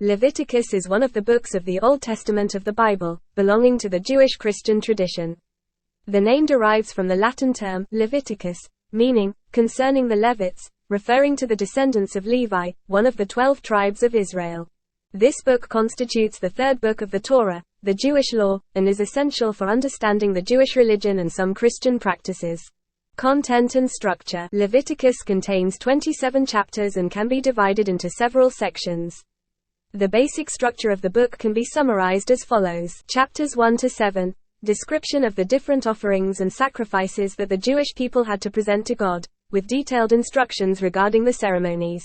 Leviticus is one of the books of the Old Testament of the Bible, belonging to the Jewish Christian tradition. The name derives from the Latin term, Leviticus, meaning, concerning the Levites, referring to the descendants of Levi, one of the 12 tribes of Israel. This book constitutes the third book of the Torah, the Jewish law, and is essential for understanding the Jewish religion and some Christian practices. Content and structure. Leviticus contains 27 chapters and can be divided into several sections. The basic structure of the book can be summarized as follows. Chapters 1 to 7. Description of the different offerings and sacrifices that the Jewish people had to present to God, with detailed instructions regarding the ceremonies.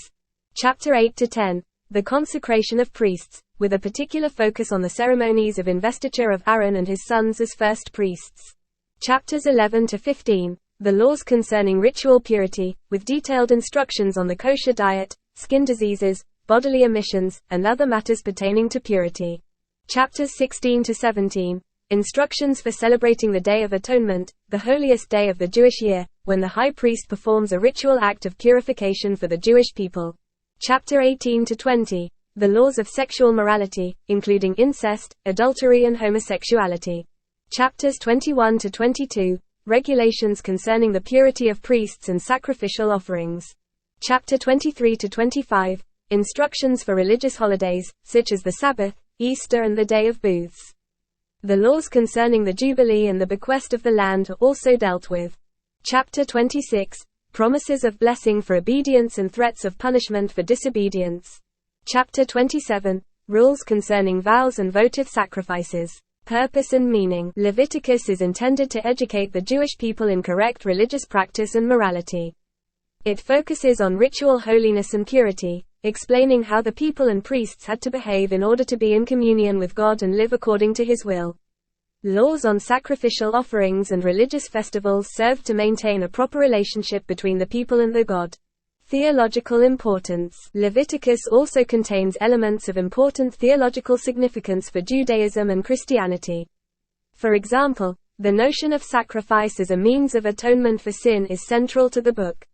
Chapter 8 to 10. The consecration of priests, with a particular focus on the ceremonies of investiture of Aaron and his sons as first priests. Chapters 11 to 15. The laws concerning ritual purity, with detailed instructions on the kosher diet, skin diseases, bodily emissions, and other matters pertaining to purity. Chapters 16 to 17. Instructions for celebrating the Day of Atonement, the holiest day of the Jewish year, when the high priest performs a ritual act of purification for the Jewish people. Chapter 18 to 20. The laws of sexual morality, including incest, adultery and homosexuality. Chapters 21 to 22. Regulations concerning the purity of priests and sacrificial offerings. Chapter 23 to 25. Instructions for religious holidays, such as the Sabbath, Easter and the Day of Booths. The laws concerning the Jubilee and the bequest of the land are also dealt with. Chapter 26. Promises of blessing for obedience and threats of punishment for disobedience. Chapter 27. Rules concerning vows and votive sacrifices. Purpose and meaning. Leviticus is intended to educate the Jewish people in correct religious practice and morality. It focuses on ritual holiness and purity, explaining how the people and priests had to behave in order to be in communion with God and live according to His will. Laws on sacrificial offerings and religious festivals served to maintain a proper relationship between the people and their God. Theological importance. Leviticus also contains elements of important theological significance for Judaism and Christianity. For example, the notion of sacrifice as a means of atonement for sin is central to the book.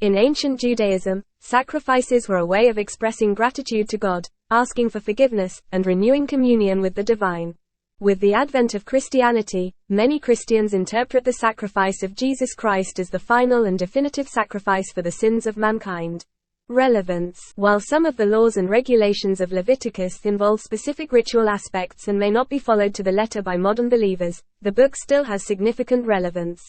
In ancient Judaism, sacrifices were a way of expressing gratitude to God, asking for forgiveness, and renewing communion with the divine. With the advent of Christianity, many Christians interpret the sacrifice of Jesus Christ as the final and definitive sacrifice for the sins of mankind. Relevance. While some of the laws and regulations of Leviticus involve specific ritual aspects and may not be followed to the letter by modern believers, the book still has significant relevance.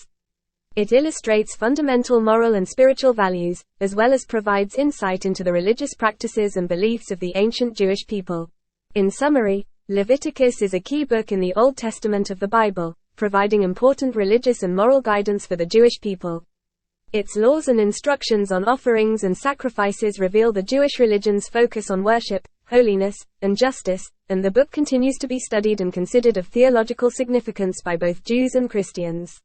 It illustrates fundamental moral and spiritual values, as well as provides insight into the religious practices and beliefs of the ancient Jewish people. In summary, Leviticus is a key book in the Old Testament of the Bible, providing important religious and moral guidance for the Jewish people. Its laws and instructions on offerings and sacrifices reveal the Jewish religion's focus on worship, holiness, and justice, and the book continues to be studied and considered of theological significance by both Jews and Christians.